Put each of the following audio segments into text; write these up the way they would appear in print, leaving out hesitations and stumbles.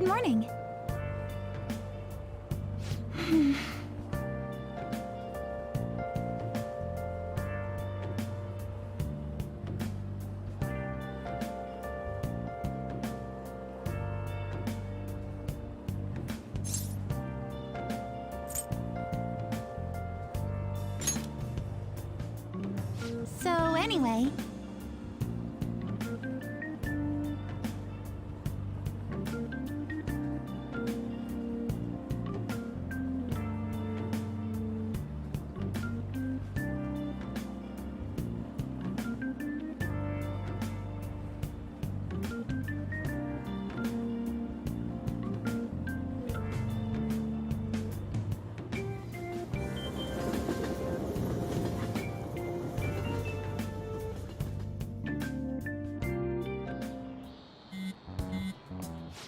Good morning. So, anyway...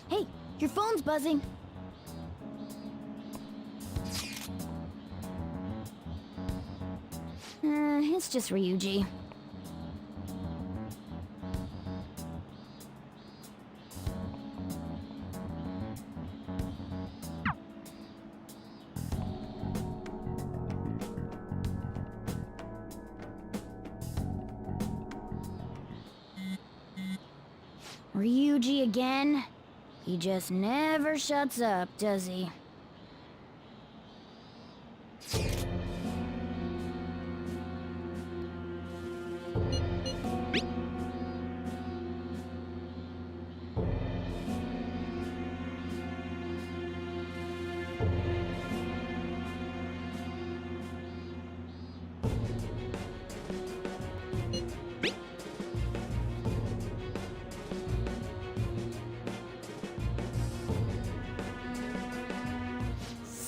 Hey, your phone's buzzing. It's just Ryuji. Ryuji again? He just never shuts up, does he?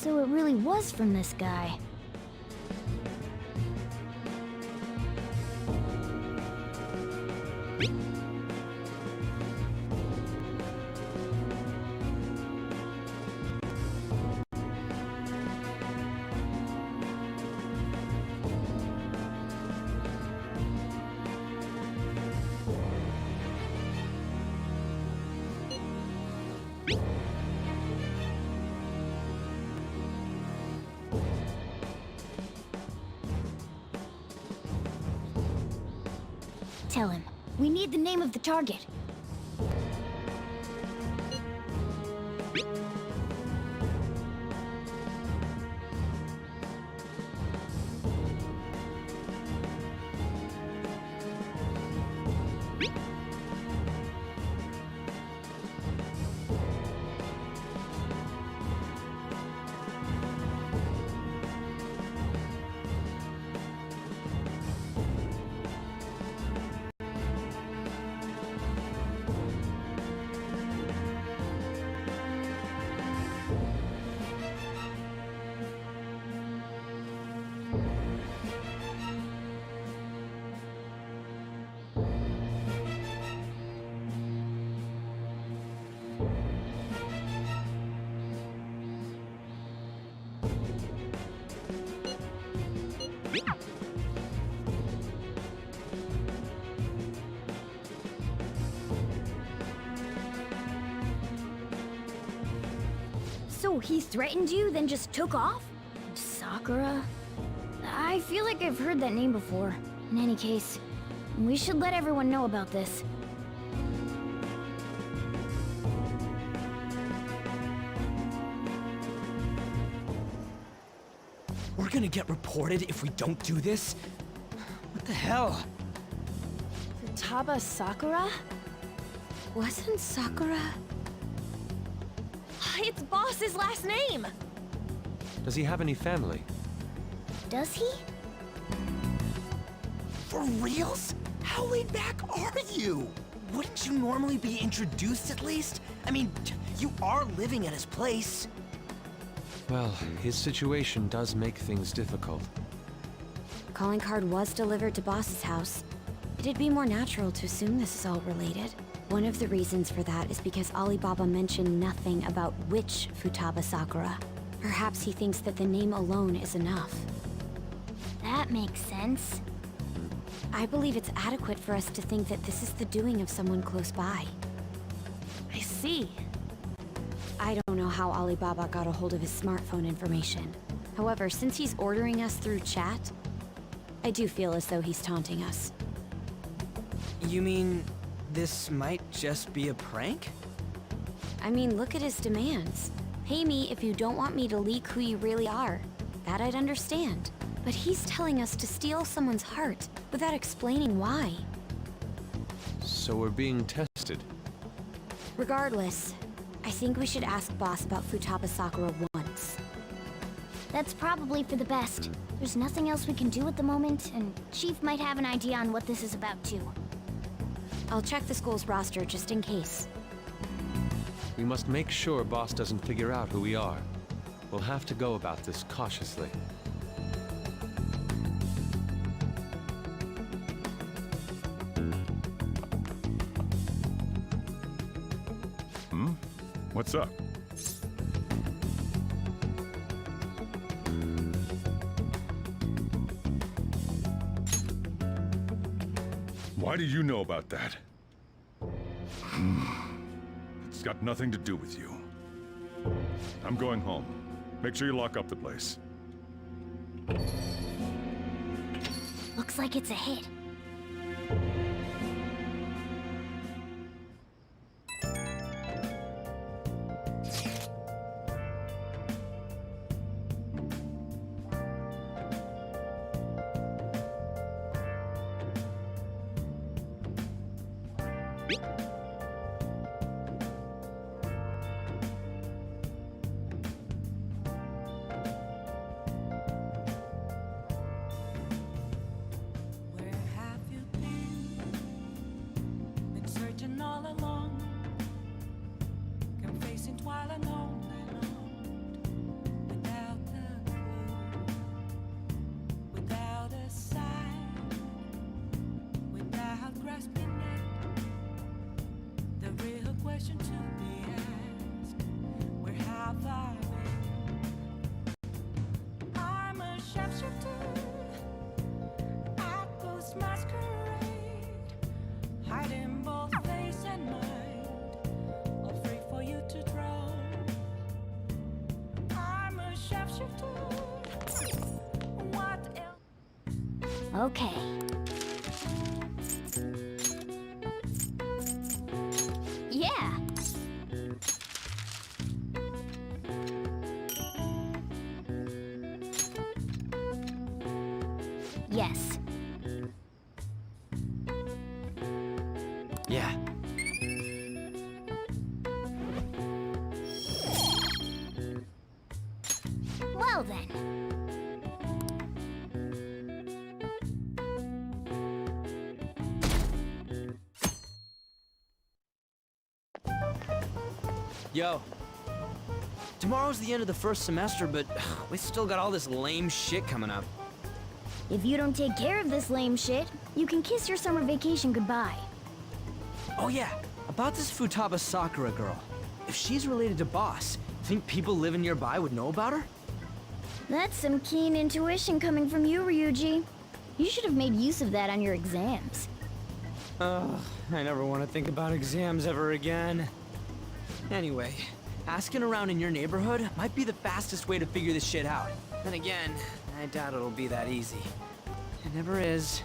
So it really was from this guy. Tell him. We need the name of the target. So he threatened you, then just took off? Sakura? I feel like I've heard that name before. In any case, we should let everyone know about this. We're gonna get reported if we don't do this? What the hell? Futaba Sakura? Wasn't Sakura... It's Boss's last name! Does he have any family? Does he? For reals? How laid back are you? Wouldn't you normally be introduced at least? I mean, you are living at his place. Well, his situation does make things difficult. Calling card was delivered to Boss's house. It'd be more natural to assume this is all related. One of the reasons for that is because Alibaba mentioned nothing about which Futaba Sakura. Perhaps he thinks that the name alone is enough. That makes sense. I believe it's adequate for us to think that this is the doing of someone close by. I see. I don't know how Alibaba got a hold of his smartphone information. However, since he's ordering us through chat, I do feel as though he's taunting us. You mean this might just be a prank? I mean, look at his demands. Pay me if you don't want me to leak who you really are. That I'd understand. But he's telling us to steal someone's heart without explaining why. So we're being tested. Regardless, I think we should ask Boss about Futaba Sakura once. That's probably for the best. There's nothing else we can do at the moment, and Chief might have an idea on what this is about too. I'll check the school's roster just in case. We must make sure Boss doesn't figure out who we are. We'll have to go about this cautiously. What's up? Why do you know about that? It's got nothing to do with you. I'm going home. Make sure you lock up the place. Looks like it's a hit. Okay. Yeah. Yes. Yeah. Well then. Yo. Tomorrow's the end of the first semester, but we still got all this lame shit coming up. If you don't take care of this lame shit, you can kiss your summer vacation goodbye. Oh yeah, about this Futaba Sakura girl. If she's related to Boss, think people living nearby would know about her? That's some keen intuition coming from you, Ryuji. You should have made use of that on your exams. Ugh, I never want to think about exams ever again. Anyway, asking around in your neighborhood might be the fastest way to figure this shit out. Then again, I doubt it'll be that easy. It never is.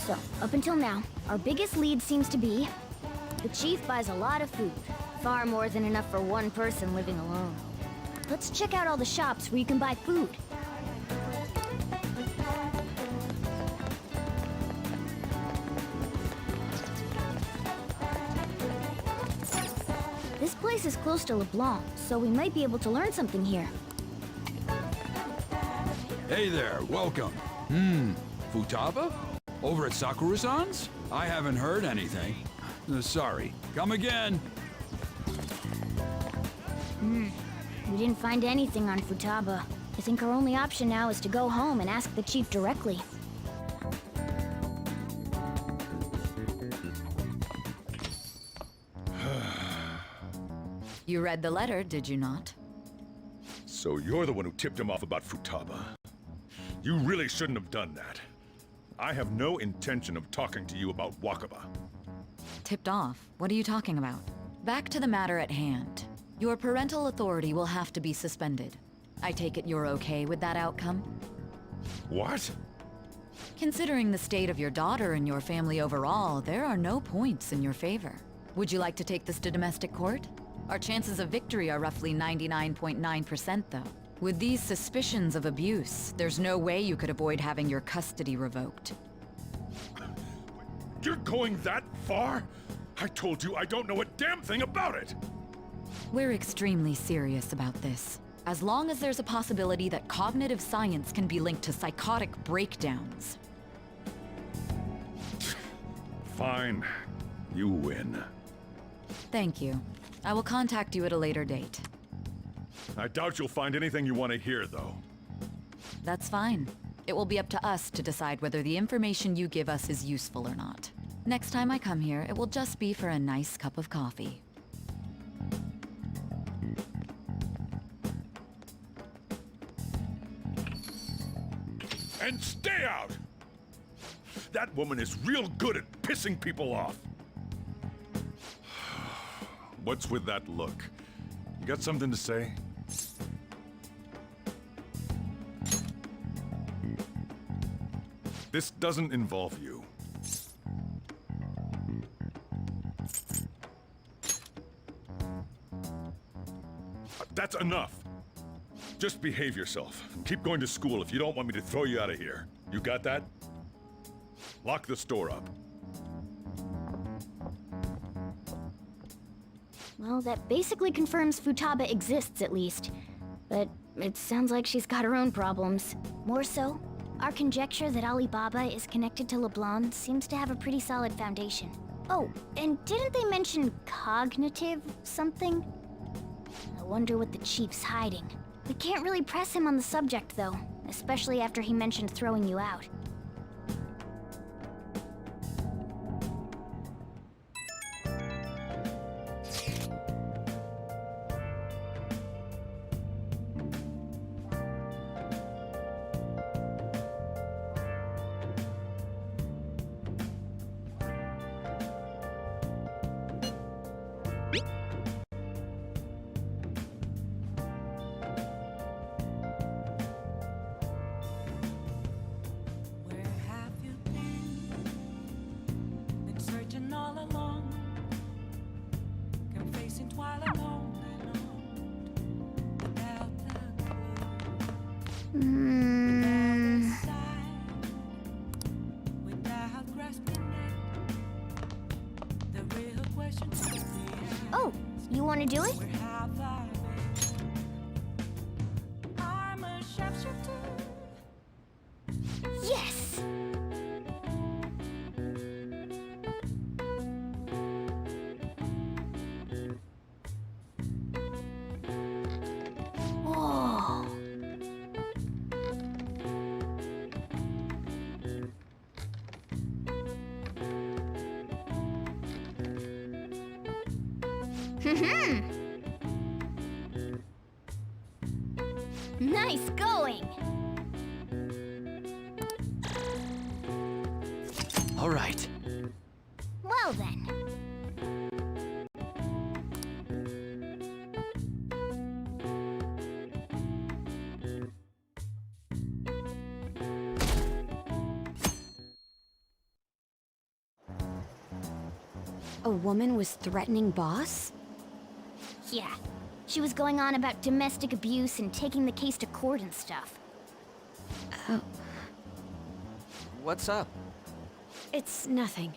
So, up until now, our biggest lead seems to be the chief buys a lot of food. Far more than enough for one person living alone. Let's check out all the shops where you can buy food. This place is close to LeBlanc, so we might be able to learn something here. Hey there, welcome. Futaba? Over at Sakura-san's? I haven't heard anything. Sorry. Come again. We didn't find anything on Futaba. I think our only option now is to go home and ask the chief directly. You read the letter, did you not? So you're the one who tipped him off about Futaba. You really shouldn't have done that. I have no intention of talking to you about Wakaba. Tipped off? What are you talking about? Back to the matter at hand. Your parental authority will have to be suspended. I take it you're okay with that outcome? What? Considering the state of your daughter and your family overall, there are no points in your favor. Would you like to take this to domestic court? Our chances of victory are roughly 99.9%, though. With these suspicions of abuse, there's no way you could avoid having your custody revoked. You're going that far? I told you I don't know a damn thing about it! We're extremely serious about this. As long as there's a possibility that cognitive science can be linked to psychotic breakdowns. Fine. You win. Thank you. I will contact you at a later date. I doubt you'll find anything you want to hear, though. That's fine. It will be up to us to decide whether the information you give us is useful or not. Next time I come here, it will just be for a nice cup of coffee. And stay out! That woman is real good at pissing people off. What's with that look? You got something to say? This doesn't involve you. That's enough. Just behave yourself and keep going to school if you don't want me to throw you out of here. You got that? Lock the store up. Well, that basically confirms Futaba exists, at least. But it sounds like she's got her own problems. More so, our conjecture that Alibaba is connected to LeBlanc seems to have a pretty solid foundation. Oh, and didn't they mention cognitive something? I wonder what the chief's hiding. We can't really press him on the subject, though, especially after he mentioned throwing you out. Where have you been? Been searching all along, come facing twilight alone without a clue, without a sign, without grasping it. The real question is Oh, you want to do it? where have I been? I'm a sharpshooter. Yes! Whoa! Nice going! All right. Well then. A woman was threatening Boss? Yeah. She was going on about domestic abuse and taking the case to court and stuff. What's up? It's nothing.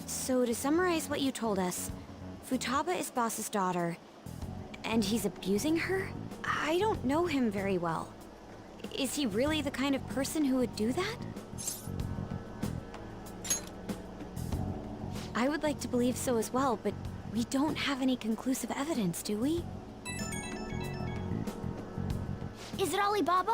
So to summarize what you told us, Futaba is Boss's daughter, and he's abusing her? I don't know him very well. Is he really the kind of person who would do that? I would like to believe so as well, but we don't have any conclusive evidence, do we? Is it Alibaba?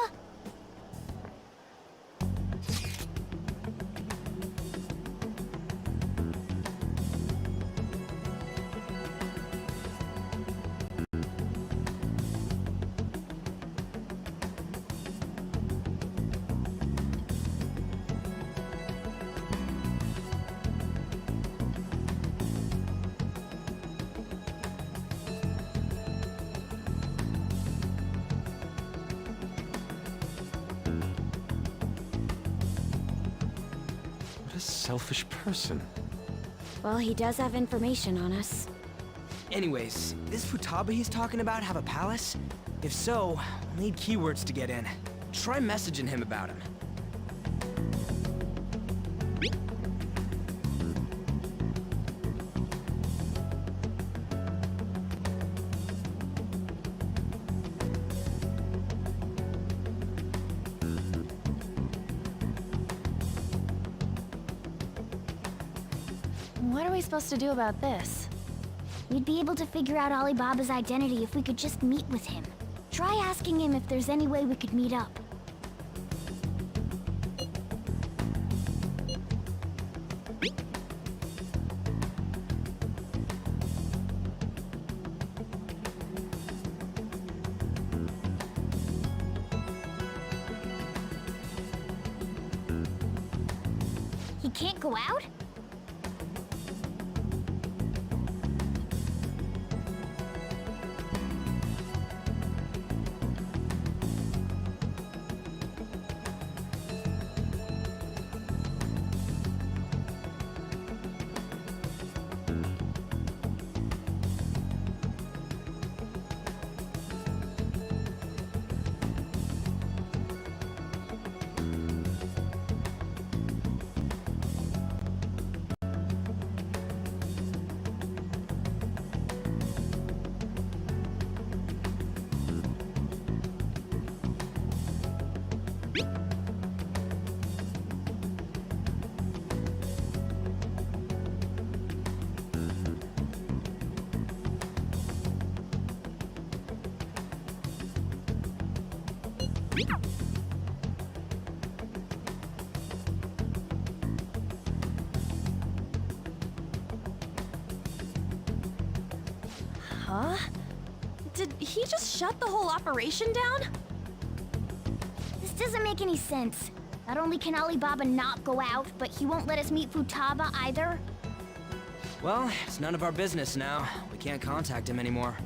What a selfish person. Well, he does have information on us. Anyways, this Futaba he's talking about have a palace? If so, we'll need keywords to get in. Try messaging him about him. What are we supposed to do about this? We'd be able to figure out Alibaba's identity if we could just meet with him. Try asking him if there's any way we could meet up. He can't go out? Huh? Did he just shut the whole operation down? This doesn't make any sense. Not only can Alibaba not go out, but he won't let us meet Futaba either. Well, it's none of our business now. We can't contact him anymore.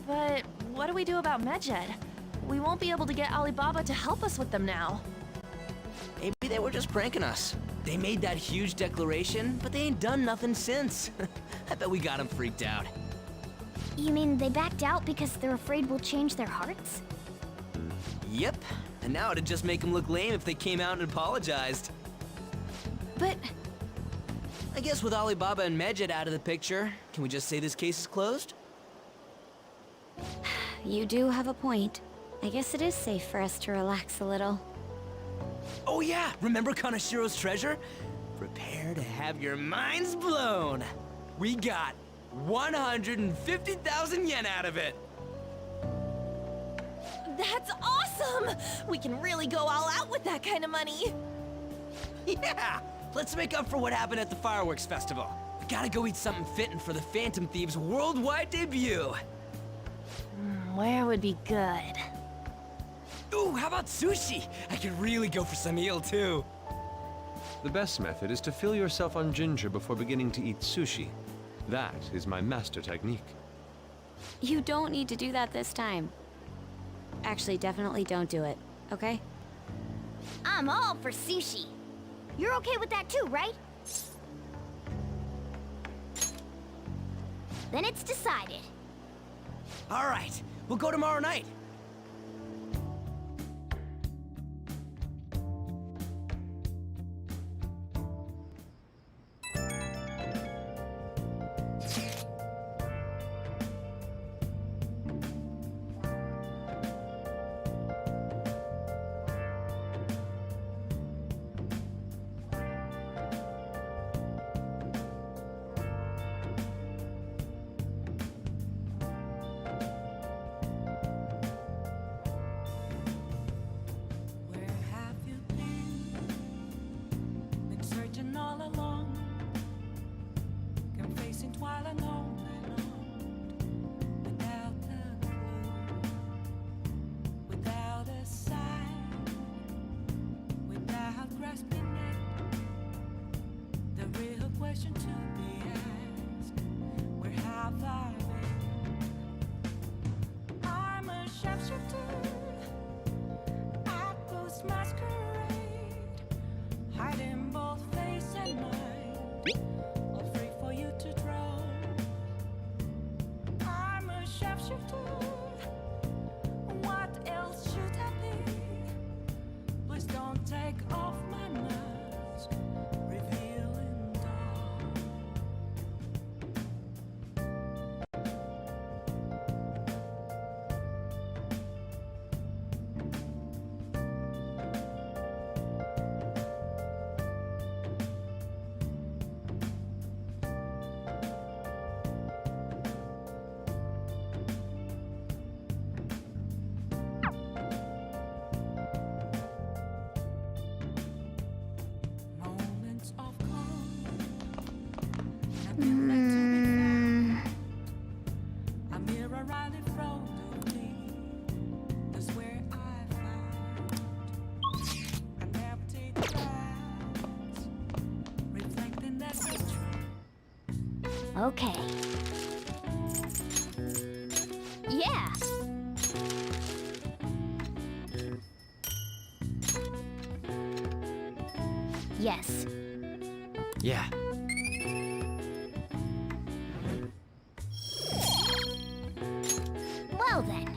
But what do we do about Medjed? We won't be able to get Alibaba to help us with them now. Maybe they were just pranking us. They made that huge declaration, but they ain't done nothing since. I bet we got them freaked out. You mean they backed out because they're afraid we'll change their hearts? Yep. And now it'd just make them look lame if they came out and apologized. But I guess with Alibaba and Medjed out of the picture, can we just say this case is closed? You do have a point. I guess it is safe for us to relax a little. Oh yeah, remember Kanashiro's treasure? Prepare to have your minds blown. We got 150,000 yen out of it. that's awesome! We can really go all out with that kind of money. Yeah, let's make up for what happened at the fireworks festival. We gotta go eat something fitting for the Phantom Thieves' worldwide debut. Where would be good? Ooh, how about sushi? I could really go for some eel, too. The best method is to fill yourself on ginger before beginning to eat sushi. That is my master technique. You don't need to do that this time. Actually, definitely don't do it, okay? I'm all for sushi. You're okay with that too, right? Then it's decided. All right, we'll go tomorrow night. Where have you been? Been searching all along, confessing while alone and on, without a clue, without a sign, without grasping it. The real question to be asked: where have I been? I'm a sharpshooter. I post masquerade, hiding both face and mind, all free for you to draw. I'm a sharpshooter. What else should I be? Please don't take off my mask, revealing dawn. Moments of calm, nothing left to be found. A mirror right in front of me, that's where I found an empty glass, reflecting that the truth. Okay. Yeah. Yes. Yeah. Well then.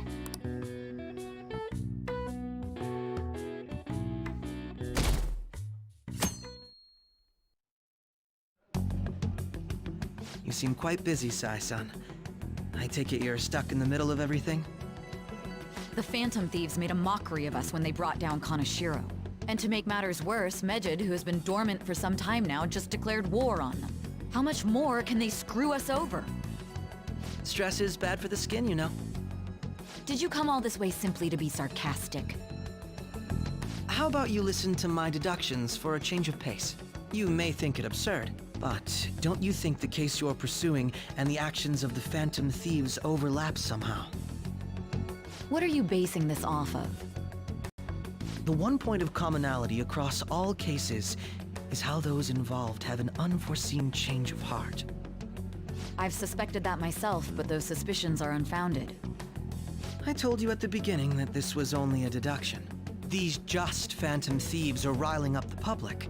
You seem quite busy, Sai-san. I take it you're stuck in the middle of everything? The Phantom Thieves made a mockery of us when they brought down Kaneshiro. And to make matters worse, Mejid, who has been dormant for some time now, just declared war on them. How much more can they screw us over? Stress is bad for the skin, you know. Did you come all this way simply to be sarcastic? How about you listen to my deductions for a change of pace? You may think it absurd, but don't you think the case you're pursuing and the actions of the Phantom Thieves overlap somehow? What are you basing this off of? The one point of commonality across all cases is how those involved have an unforeseen change of heart. I've suspected that myself, but those suspicions are unfounded. I told you at the beginning that this was only a deduction. These just Phantom Thieves are riling up the public.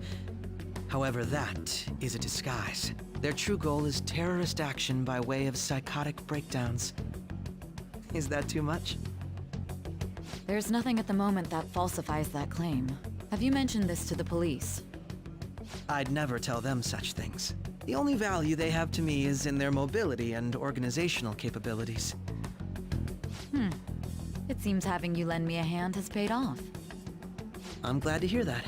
However, that is a disguise. Their true goal is terrorist action by way of psychotic breakdowns. Is that too much? There's nothing at the moment that falsifies that claim. Have you mentioned this to the police? I'd never tell them such things. The only value they have to me is in their mobility and organizational capabilities. It seems having you lend me a hand has paid off. I'm glad to hear that.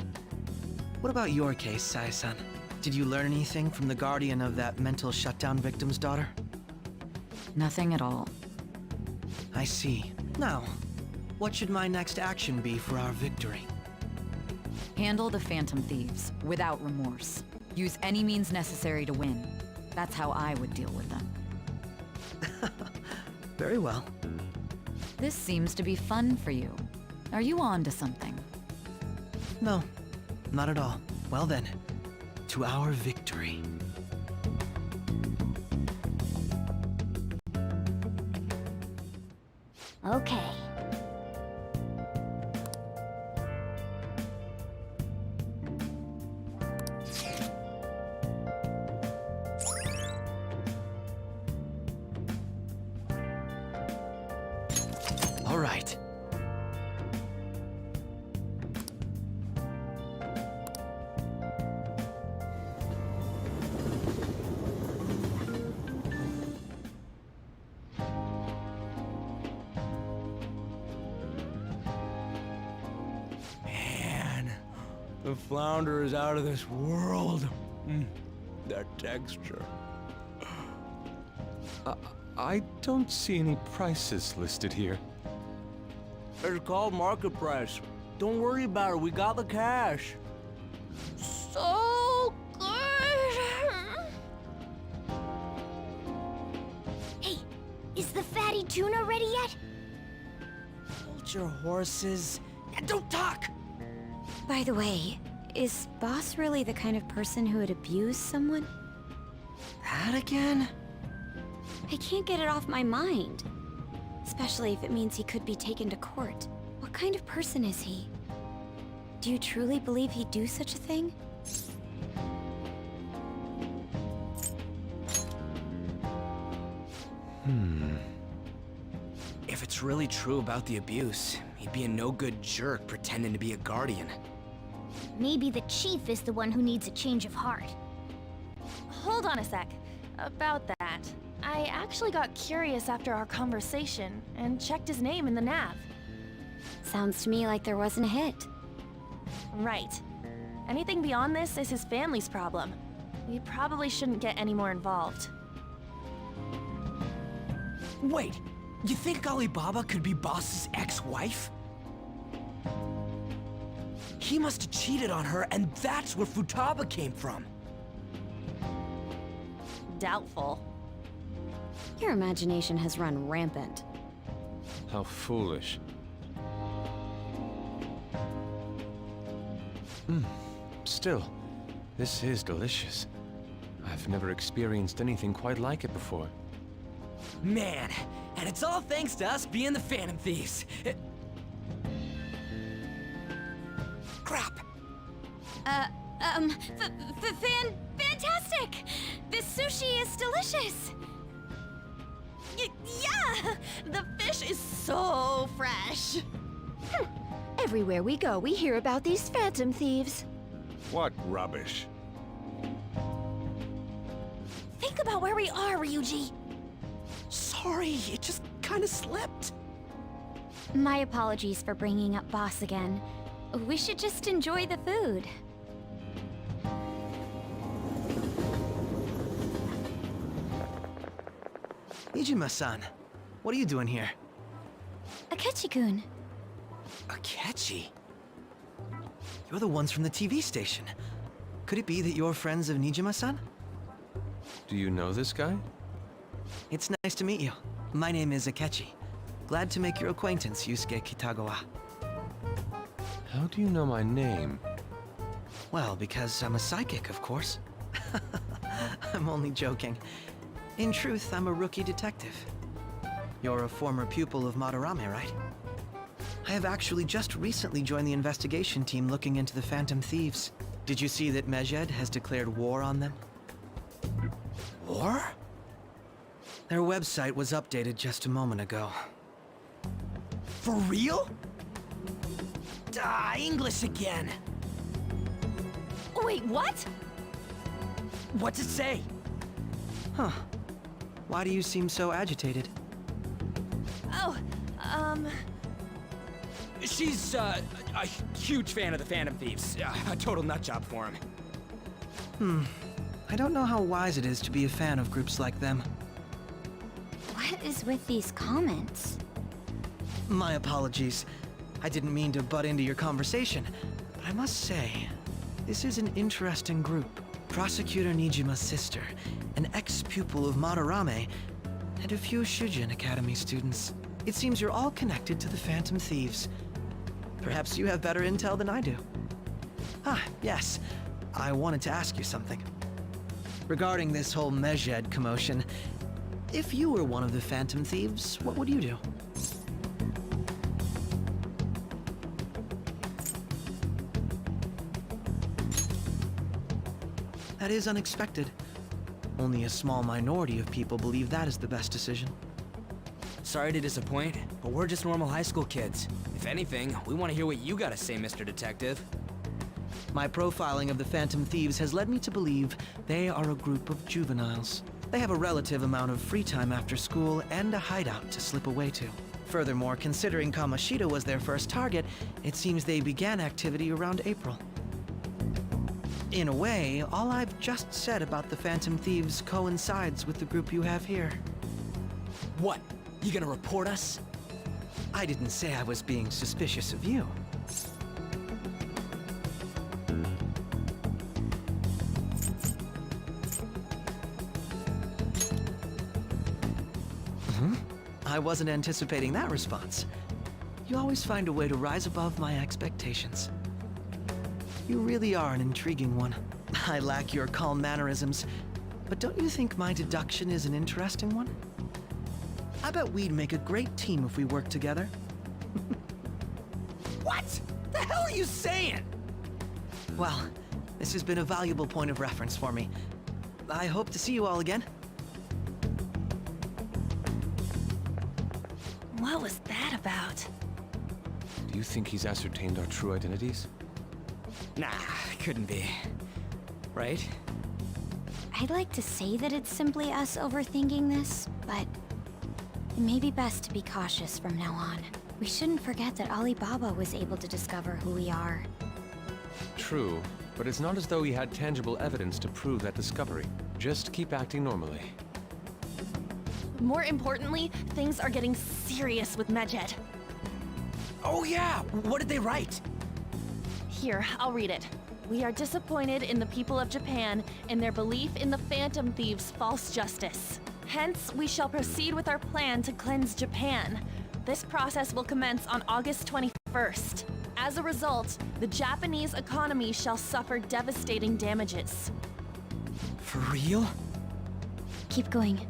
What about your case, Sai-san? Did you learn anything from the guardian of that mental shutdown victim's daughter? Nothing at all. I see. Now, what should my next action be for our victory? Handle the Phantom Thieves, without remorse. Use any means necessary to win. That's how I would deal with them. Very well. This seems to be fun for you. Are you on to something? No, not at all. Well then, to our victory. Okay. The flounder is out of this world. That texture. I don't see any prices listed here. It's called market price. Don't worry about it, we got the cash. So good! Hey, is the fatty tuna ready yet? Hold your horses and don't talk! By the way, is Boss really the kind of person who would abuse someone? That again? I can't get it off my mind. Especially if it means he could be taken to court. What kind of person is he? Do you truly believe he'd do such a thing? If it's really true about the abuse, he'd be a no-good jerk pretending to be a guardian. Maybe the chief is the one who needs a change of heart. Hold on a sec. About that, I actually got curious after our conversation and checked his name in the nav. Sounds to me like there wasn't a hit. Right. Anything beyond this is his family's problem. We probably shouldn't get any more involved. Wait, you think Alibaba could be Boss's ex-wife? He must have cheated on her, and that's where Futaba came from. Doubtful. Your imagination has run rampant. How foolish. Still, this is delicious. I've never experienced anything quite like it before. Man, and it's all thanks to us being the Phantom Thieves. Crap! Fantastic! This sushi is delicious! Yeah! The fish is so fresh! Everywhere we go, we hear about these phantom thieves. What rubbish? Think about where we are, Ryuji! Sorry, it just kinda slipped. My apologies for bringing up Boss again. We should just enjoy the food. Nijima-san, what are you doing here? Akechi-kun. Akechi? You're the ones from the TV station. Could it be that you're friends of Nijima-san? Do you know this guy? It's nice to meet you. My name is Akechi. Glad to make your acquaintance, Yusuke Kitagawa. How do you know my name? Well, because I'm a psychic, of course. I'm only joking. In truth, I'm a rookie detective. You're a former pupil of Madarame, right? I have actually just recently joined the investigation team looking into the Phantom Thieves. Did you see that Mejed has declared war on them? War? Their website was updated just a moment ago. For real? English again. Wait, what? What's it say? Huh. Why do you seem so agitated? Oh, She's, a huge fan of the Phantom Thieves. A total nutjob for him. I don't know how wise it is to be a fan of groups like them. What is with these comments? My apologies. I didn't mean to butt into your conversation, but I must say, this is an interesting group. Prosecutor Nijima's sister, an ex-pupil of Madarame, and a few Shujin Academy students. It seems you're all connected to the Phantom Thieves. Perhaps you have better intel than I do. Ah, yes. I wanted to ask you something. Regarding this whole Mejed commotion, if you were one of the Phantom Thieves, what would you do? That is unexpected. Only a small minority of people believe that is the best decision. Sorry to disappoint, but we're just normal high school kids. If anything, we want to hear what you gotta say, Mr. Detective. My profiling of the Phantom Thieves has led me to believe they are a group of juveniles. They have a relative amount of free time after school and a hideout to slip away to. Furthermore, considering Kamoshida was their first target, it seems they began activity around April. In a way, all I've just said about the Phantom Thieves coincides with the group you have here. What? You gonna report us? I didn't say I was being suspicious of you. I wasn't anticipating that response. You always find a way to rise above my expectations. You really are an intriguing one. I lack your calm mannerisms, but don't you think my deduction is an interesting one? I bet we'd make a great team if we worked together. What? The hell are you saying? Well, this has been a valuable point of reference for me. I hope to see you all again. What was that about? Do you think he's ascertained our true identities? Nah, couldn't be. Right? I'd like to say that it's simply us overthinking this, but it may be best to be cautious from now on. We shouldn't forget that Alibaba was able to discover who we are. True, but it's not as though he had tangible evidence to prove that discovery. Just keep acting normally. More importantly, things are getting serious with Medjed. Oh yeah, what did they write? Here, I'll read it. We are disappointed in the people of Japan in their belief in the Phantom Thieves' false justice. Hence, we shall proceed with our plan to cleanse Japan. This process will commence on August 21st. As a result, the Japanese economy shall suffer devastating damages. For real? Keep going.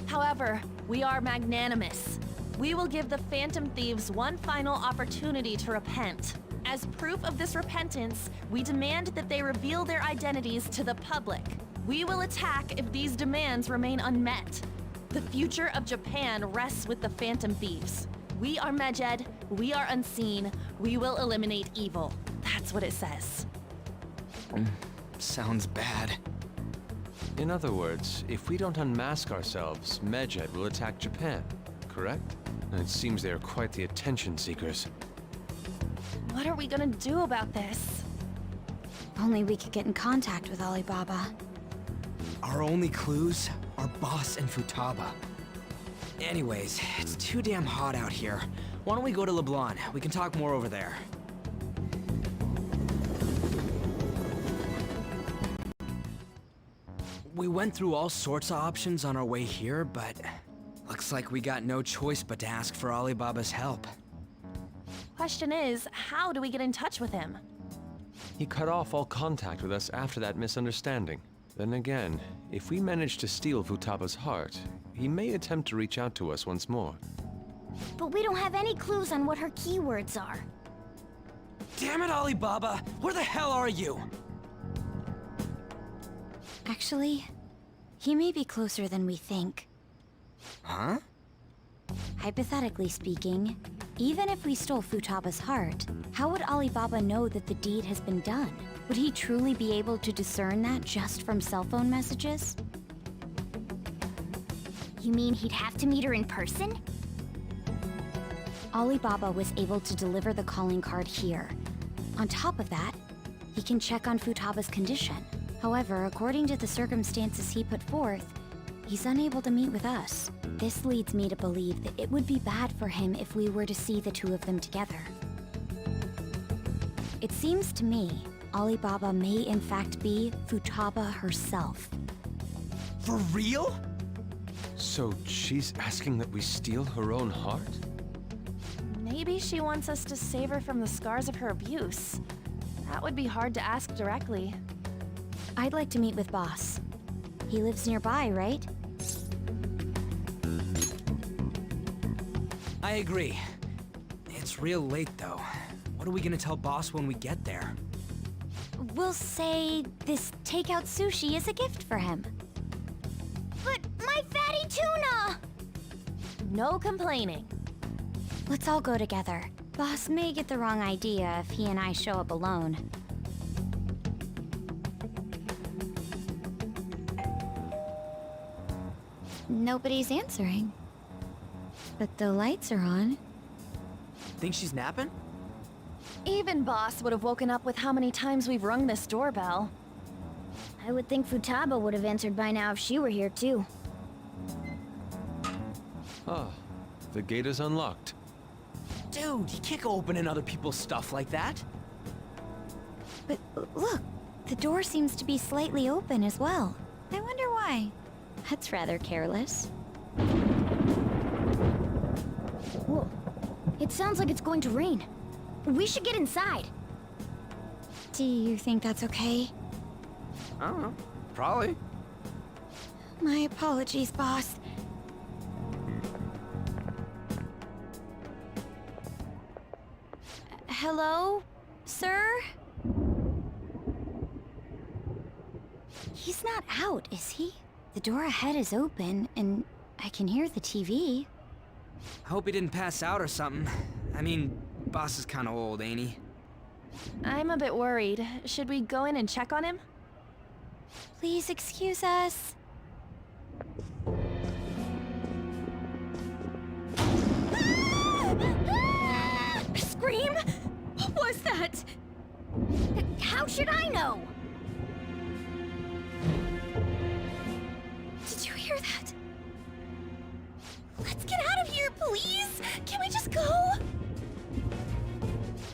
However, we are magnanimous. We will give the Phantom Thieves one final opportunity to repent. As proof of this repentance, we demand that they reveal their identities to the public. We will attack if these demands remain unmet. The future of Japan rests with the Phantom Thieves. We are Medjed, we are unseen, we will eliminate evil. That's what it says. Sounds bad. In other words, if we don't unmask ourselves, Medjed will attack Japan, correct? And it seems they are quite the attention seekers. What are we gonna do about this? Only we could get in contact with Alibaba. Our only clues are Boss and Futaba. Anyways, it's too damn hot out here. Why don't we go to Leblon? We can talk more over there. We went through all sorts of options on our way here, but looks like we got no choice but to ask for Alibaba's help. Question is, how do we get in touch with him? He cut off all contact with us after that misunderstanding. Then again, if we manage to steal Futaba's heart, he may attempt to reach out to us once more. But we don't have any clues on what her keywords are. Damn it, Alibaba! Where the hell are you? Actually, he may be closer than we think. Huh? Hypothetically speaking, even if we stole Futaba's heart, how would Alibaba know that the deed has been done? Would he truly be able to discern that just from cell phone messages? You mean he'd have to meet her in person? Alibaba was able to deliver the calling card here. On top of that, he can check on Futaba's condition. However, according to the circumstances he put forth, he's unable to meet with us. This leads me to believe that it would be bad for him if we were to see the two of them together. It seems to me Alibaba may in fact be Futaba herself. For real? So she's asking that we steal her own heart? Maybe she wants us to save her from the scars of her abuse. That would be hard to ask directly. I'd like to meet with Boss. He lives nearby, right? I agree. It's real late, though. What are we gonna tell Boss when we get there? We'll say this takeout sushi is a gift for him. But my fatty tuna! No complaining. Let's all go together. Boss may get the wrong idea if he and I show up alone. Nobody's answering. But the lights are on. Think she's napping? Even Boss would have woken up with how many times we've rung this doorbell. I would think Futaba would have answered by now if she were here too. Ah, the gate is unlocked. Dude, you can't go opening other people's stuff like that. But look, the door seems to be slightly open as well. I wonder why. That's rather careless. Whoa. It sounds like it's going to rain. We should get inside. Do you think that's okay? I don't know. Probably. My apologies, boss. Hello, sir? He's not out, is he? The door ahead is open, and I can hear the TV. I hope he didn't pass out or something. I mean, Boss is kind of old, ain't he? I'm a bit worried. Should we go in and check on him? Please excuse us. Scream? What was that? How should I know? Did you hear that? Let's get out of here, please! Can we just go?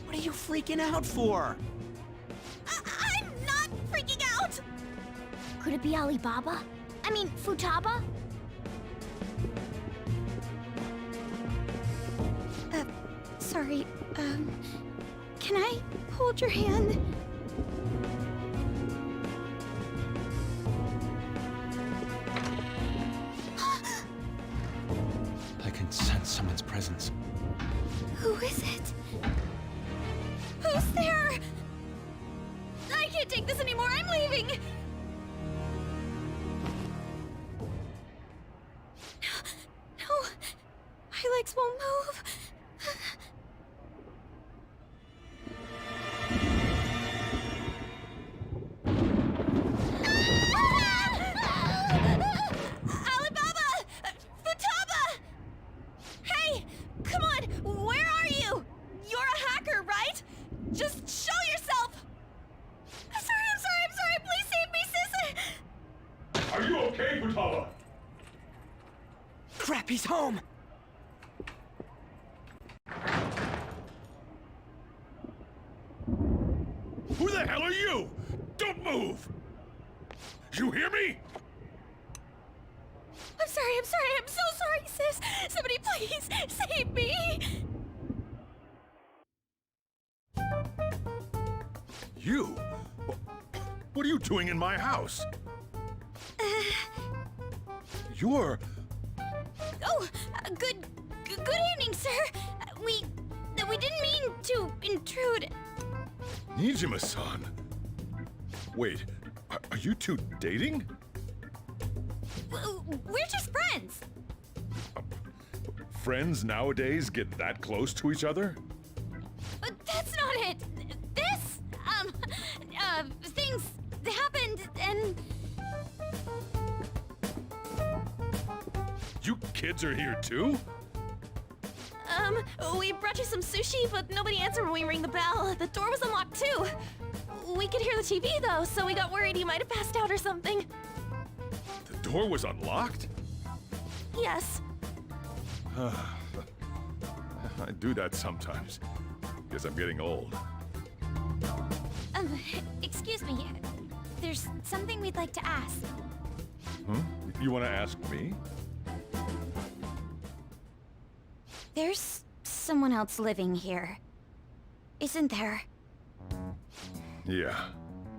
What are you freaking out for? I'm not freaking out! Could it be Alibaba? I mean, Futaba? Sorry, can I hold your hand? I can sense someone's presence. Who is it? Who's there? I can't take this anymore, I'm leaving! No, my legs won't move. Alibaba! Futaba! Hey, come on, where are you? You're a hacker, right? Just show yourself! I'm sorry, please save me, sis! Are you okay, Futaba? Crap, he's home! Who the hell are you? Don't move! You hear me? I'm so sorry, sis! Somebody please save me! You? What are you doing in my house? You're... Oh, good evening, sir. We didn't mean to intrude. Nijima-san. Wait, are you two dating? We're just friends. Friends nowadays get that close to each other? But that's not it. This, things happened and... You kids are here too? We brought you some sushi, but nobody answered when we rang the bell. The door was unlocked too. We could hear the TV though, so we got worried you might have passed out or something. The door was unlocked? Yes. I do that sometimes. Guess I'm getting old. Excuse me. There's something we'd like to ask. Huh? You want to ask me? There's someone else living here. Isn't there? Yeah,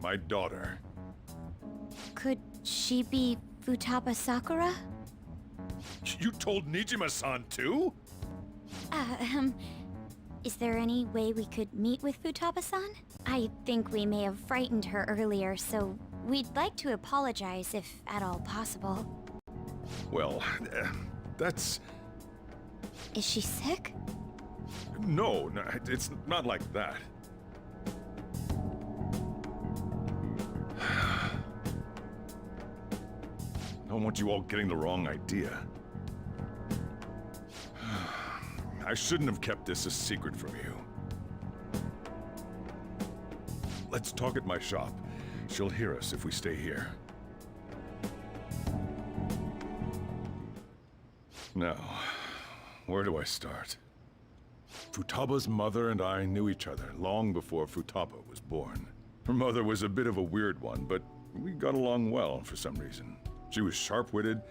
my daughter. Could she be Futaba Sakura? You told Nijima-san too? Is there any way we could meet with Futaba-san? I think we may have frightened her earlier, so we'd like to apologize if at all possible. Well, that's... Is she sick? No, it's not like that. I don't want you all getting the wrong idea. I shouldn't have kept this a secret from you. Let's talk at my shop. She'll hear us if we stay here. Now, where do I start? Futaba's mother and I knew each other long before Futaba was born. Her mother was a bit of a weird one, but we got along well for some reason. She was sharp-witted,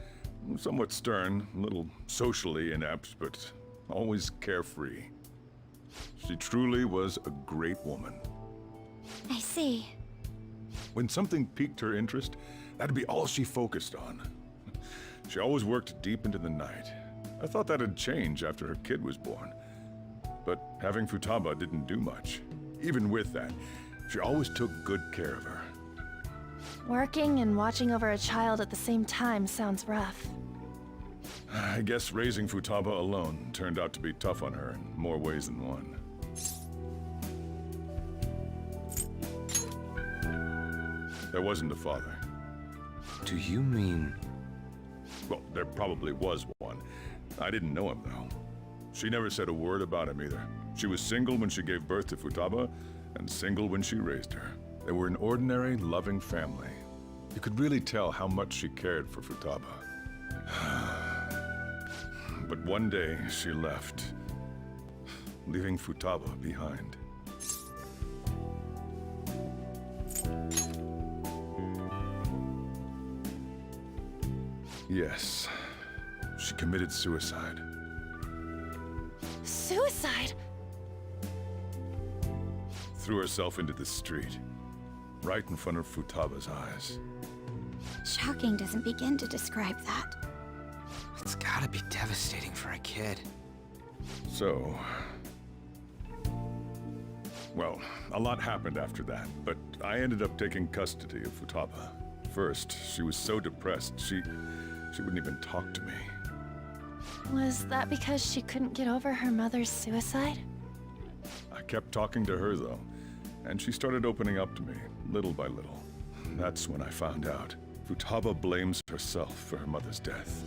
somewhat stern, a little socially inept, but always carefree. She truly was a great woman. I see. When something piqued her interest, that'd be all she focused on. She always worked deep into the night. I thought that'd change after her kid was born. But having Futaba didn't do much. Even with that, she always took good care of her. Working and watching over a child at the same time sounds rough. I guess raising Futaba alone turned out to be tough on her in more ways than one. There wasn't a father. Do you mean... Well, there probably was one. I didn't know him, though. She never said a word about him either. She was single when she gave birth to Futaba, and single when she raised her. They were an ordinary, loving family. You could really tell how much she cared for Futaba. But one day, she left, leaving Futaba behind. Yes, she committed suicide. Suicide? Threw herself into the street, right in front of Futaba's eyes. Shocking doesn't begin to describe that. It's gotta be devastating for a kid. So... Well, a lot happened after that, but I ended up taking custody of Futaba. First, she was so depressed, she wouldn't even talk to me. Was that because she couldn't get over her mother's suicide? I kept talking to her, though, and she started opening up to me, little by little. That's when I found out. Futaba blames herself for her mother's death.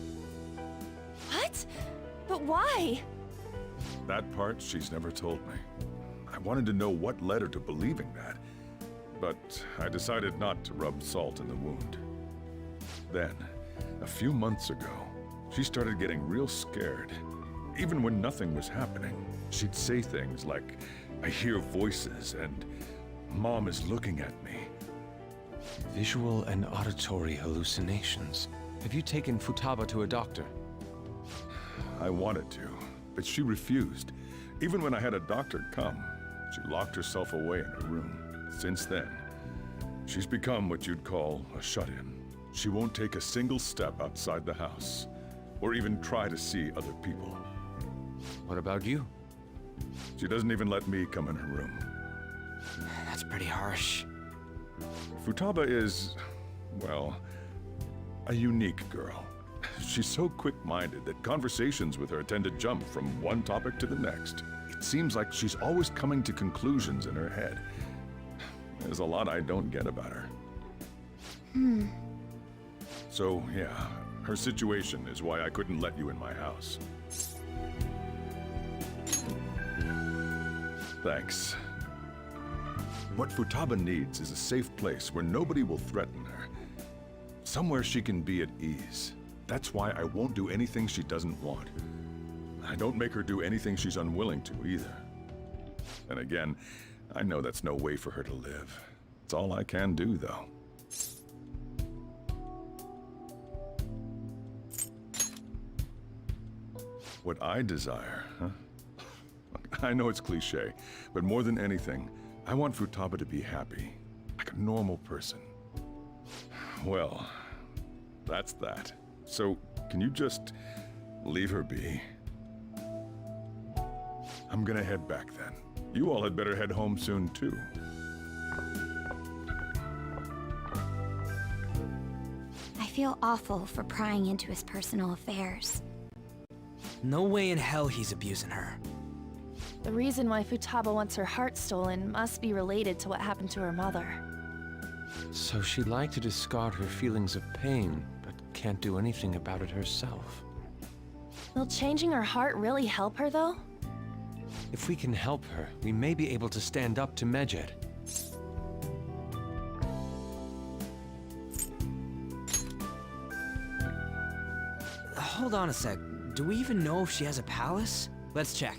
What? But why? That part she's never told me. I wanted to know what led her to believing that, but I decided not to rub salt in the wound. Then, a few months ago, she started getting real scared. Even when nothing was happening, she'd say things like, "I hear voices," and "Mom is looking at me." Visual and auditory hallucinations. Have you taken Futaba to a doctor? I wanted to, but she refused. Even when I had a doctor come, she locked herself away in her room. Since then, she's become what you'd call a shut-in. She won't take a single step outside the house, or even try to see other people. What about you? She doesn't even let me come in her room. That's pretty harsh. Futaba is, well, a unique girl. She's so quick-minded that conversations with her tend to jump from one topic to the next. It seems like she's always coming to conclusions in her head. There's a lot I don't get about her. So, yeah, her situation is why I couldn't let you in my house. Thanks. What Futaba needs is a safe place where nobody will threaten her. Somewhere she can be at ease. That's why I won't do anything she doesn't want. I don't make her do anything she's unwilling to either. And again, I know that's no way for her to live. It's all I can do, though. What I desire, huh? I know it's cliche, but more than anything, I want Futaba to be happy, like a normal person. Well, that's that. So, can you just leave her be? I'm gonna head back then. You all had better head home soon, too. I feel awful for prying into his personal affairs. No way in hell he's abusing her. The reason why Futaba wants her heart stolen must be related to what happened to her mother. So she'd like to discard her feelings of pain, but can't do anything about it herself. Will changing her heart really help her, though? If we can help her, we may be able to stand up to Medjed. Hold on a sec. Do we even know if she has a palace? Let's check.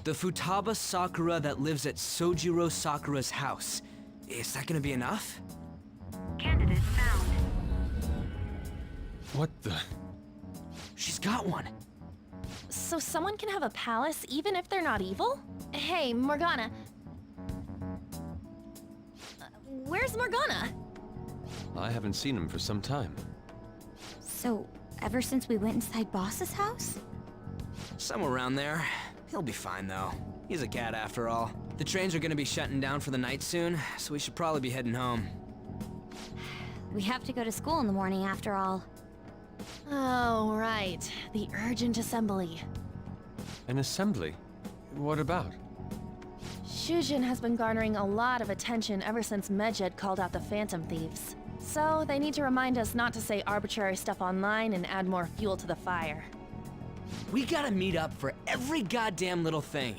The Futaba Sakura that lives at Sojiro Sakura's house. Is that gonna be enough? Candidate found. What the? She's got one. So someone can have a palace even if they're not evil? Hey, Morgana. Where's Morgana? I haven't seen him for some time. So, ever since we went inside Boss's house? Somewhere around there. He'll be fine, though. He's a cat after all. The trains are gonna be shutting down for the night soon, so we should probably be heading home. We have to go to school in the morning after all. Oh, right. The urgent assembly. An assembly? What about? Shujin has been garnering a lot of attention ever since Medjed called out the Phantom Thieves. So they need to remind us not to say arbitrary stuff online and add more fuel to the fire. We gotta meet up for every goddamn little thing.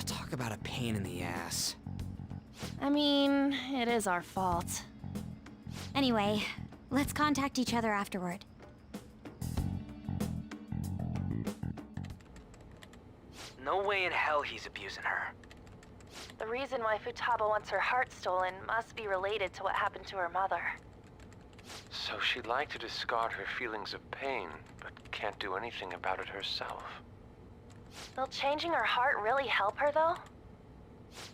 Talk about a pain in the ass. I mean, it is our fault. Anyway, let's contact each other afterward. No way in hell he's abusing her. The reason why Futaba wants her heart stolen must be related to what happened to her mother. So she'd like to discard her feelings of pain, but can't do anything about it herself. Will changing her heart really help her, though?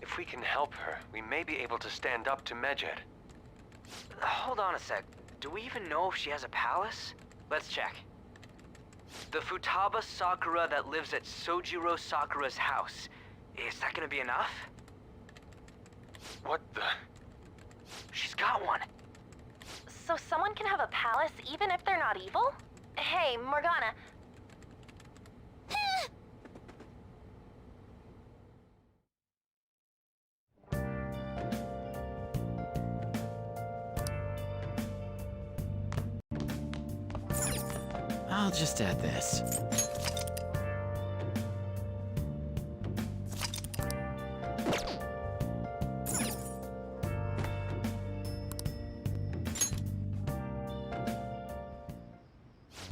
If we can help her, we may be able to stand up to Medjed. Hold on a sec. Do we even know if she has a palace? Let's check. The Futaba Sakura that lives at Sojiro Sakura's house. Is that gonna be enough? What the? She's got one. So someone can have a palace even if they're not evil? Hey, Morgana. I'll just add this.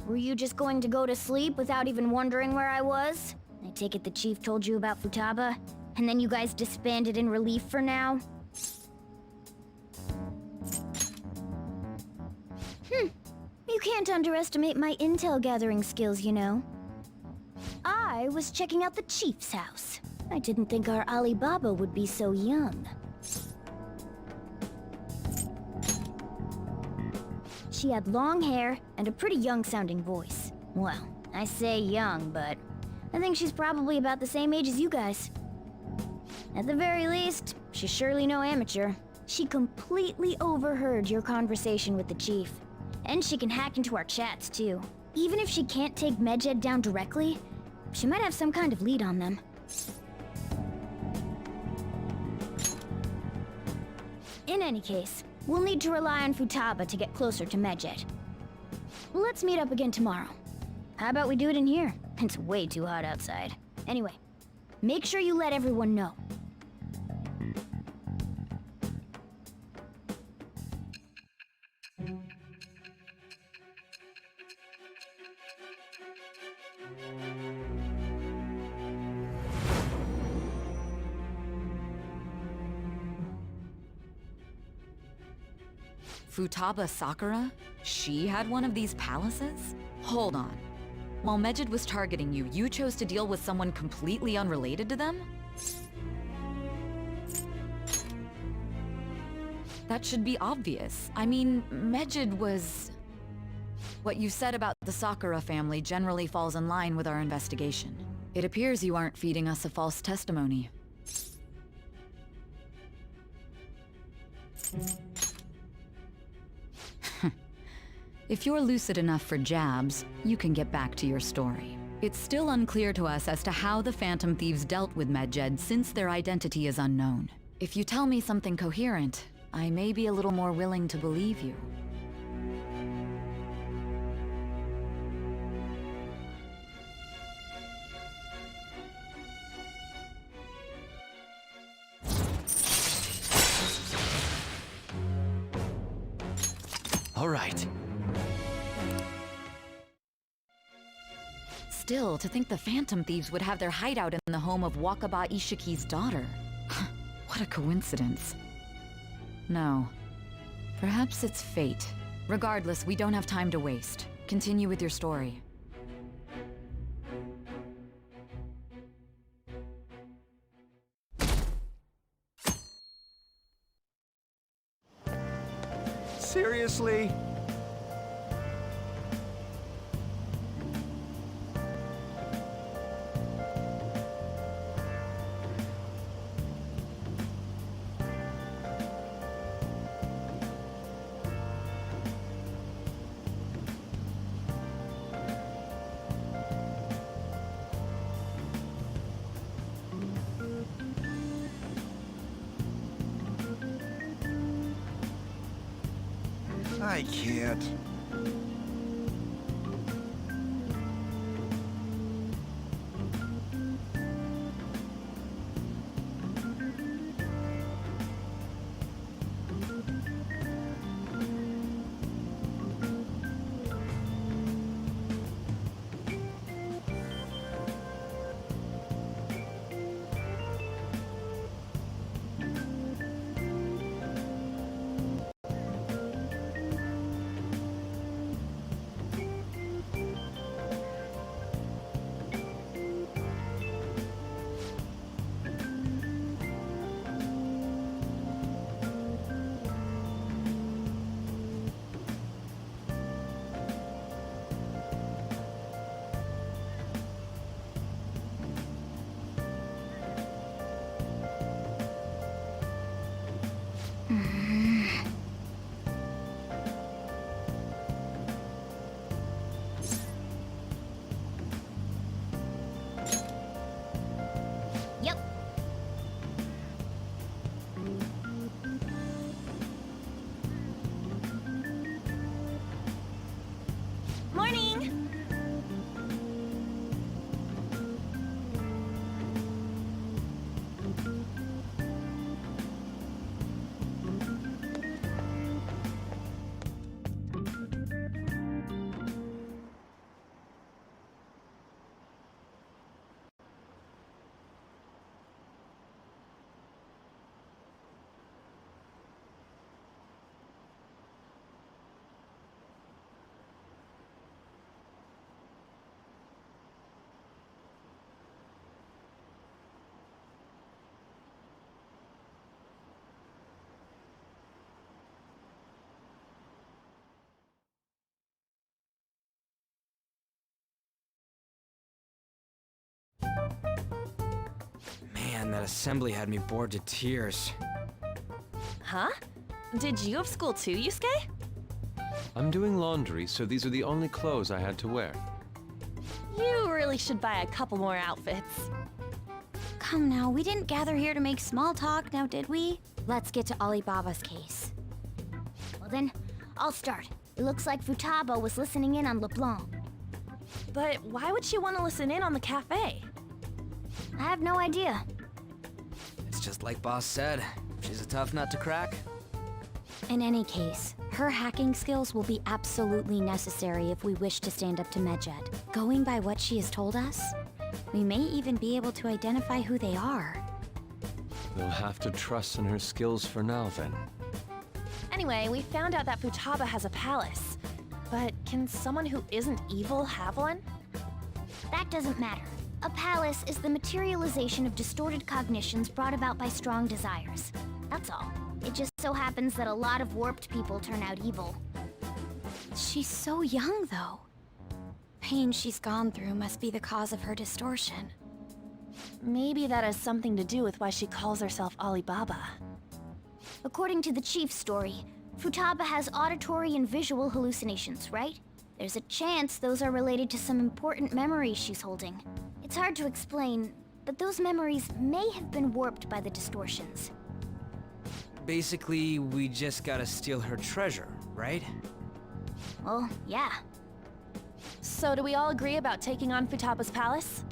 Were you just going to go to sleep without even wondering where I was? I take it the chief told you about Futaba, and then you guys disbanded in relief for now? You can't underestimate my intel gathering skills, you know. I was checking out the chief's house. I didn't think our Alibaba would be so young. She had long hair and a pretty young-sounding voice. Well, I say young, but I think she's probably about the same age as you guys. At the very least, she's surely no amateur. She completely overheard your conversation with the chief. And she can hack into our chats, too. Even if she can't take Medjed down directly, she might have some kind of lead on them. In any case, we'll need to rely on Futaba to get closer to Medjed. Let's meet up again tomorrow. How about we do it in here? It's way too hot outside. Anyway, make sure you let everyone know. Futaba Sakura? She had one of these palaces? Hold on. While Medjed was targeting you, you chose to deal with someone completely unrelated to them? That should be obvious. I mean, Medjed was... What you said about the Sakura family generally falls in line with our investigation. It appears you aren't feeding us a false testimony. If you're lucid enough for jabs, you can get back to your story. It's still unclear to us as to how the Phantom Thieves dealt with Medjed since their identity is unknown. If you tell me something coherent, I may be a little more willing to believe you. All right. Still, to think the Phantom Thieves would have their hideout in the home of Wakaba Ishiki's daughter. What a coincidence. No. Perhaps it's fate. Regardless, we don't have time to waste. Continue with your story. Seriously? I can't. Yep. Morning! Man, that assembly had me bored to tears. Huh? Did you have school too, Yusuke? I'm doing laundry, so these are the only clothes I had to wear. You really should buy a couple more outfits. Come now, we didn't gather here to make small talk, now did we? Let's get to Alibaba's case. Well then, I'll start. It looks like Futaba was listening in on LeBlanc. But why would she want to listen in on the cafe? I have no idea. It's just like Boss said. She's a tough nut to crack. In any case, her hacking skills will be absolutely necessary if we wish to stand up to Medjed. Going by what she has told us, we may even be able to identify who they are. We'll have to trust in her skills for now, then. Anyway, we found out that Futaba has a palace. But can someone who isn't evil have one? That doesn't matter. A palace is the materialization of distorted cognitions brought about by strong desires. That's all. It just so happens that a lot of warped people turn out evil. She's so young, though. Pain she's gone through must be the cause of her distortion. Maybe that has something to do with why she calls herself Alibaba. According to the chief's story, Futaba has auditory and visual hallucinations, right? There's a chance those are related to some important memories she's holding. It's hard to explain, but those memories may have been warped by the distortions. Basically, we just gotta steal her treasure, right? Well, yeah. So do we all agree about taking on Futaba's palace?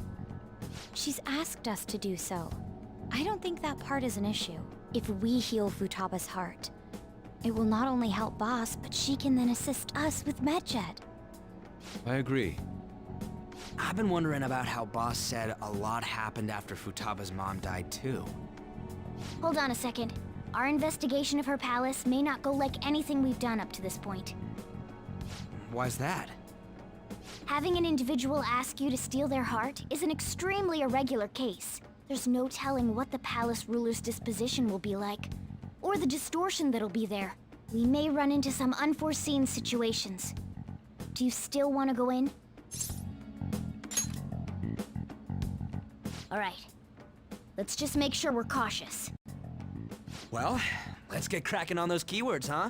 She's asked us to do so. I don't think that part is an issue. If we heal Futaba's heart, it will not only help Boss, but she can then assist us with Medjed. I agree. I've been wondering about how Boss said a lot happened after Futaba's mom died too. Hold on a second. Our investigation of her palace may not go like anything we've done up to this point. Why's that? Having an individual ask you to steal their heart is an extremely irregular case. There's no telling what the palace ruler's disposition will be like, or the distortion that'll be there. We may run into some unforeseen situations. Do you still want to go in? All right. Let's just make sure we're cautious. Well, let's get cracking on those keywords, huh?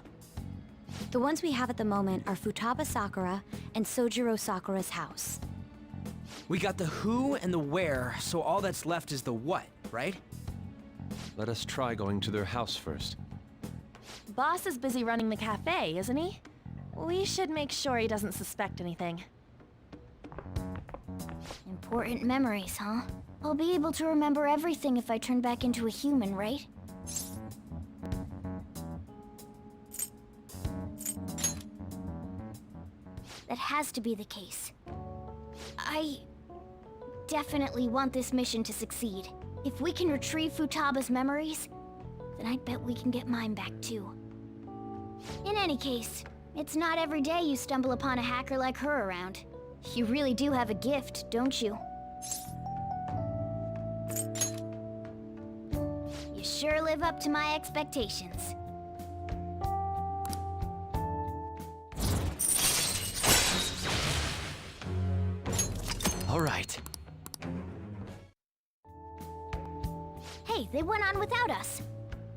The ones we have at the moment are Futaba Sakura and Sojiro Sakura's house. We got the who and the where, so all that's left is the what, right? Let us try going to their house first. Boss is busy running the cafe, isn't he? We should make sure he doesn't suspect anything. Important memories, huh? I'll be able to remember everything if I turn back into a human, right? That has to be the case. I definitely want this mission to succeed. If we can retrieve Futaba's memories, then I bet we can get mine back too. In any case, it's not every day you stumble upon a hacker like her around. You really do have a gift, don't you? You sure live up to my expectations. All right. Hey, they went on without us.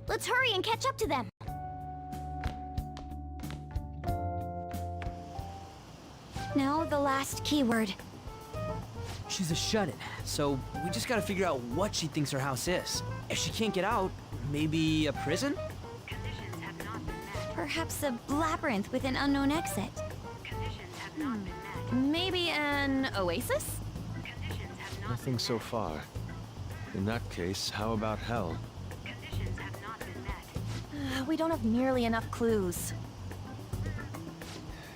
Let's hurry and catch up to them. Now the last keyword. She's a shut-in, so we just gotta figure out what she thinks her house is. If she can't get out, maybe a prison? Perhaps a labyrinth with an unknown exit. Maybe an oasis? Nothing so far. In that case, how about hell? We don't have nearly enough clues.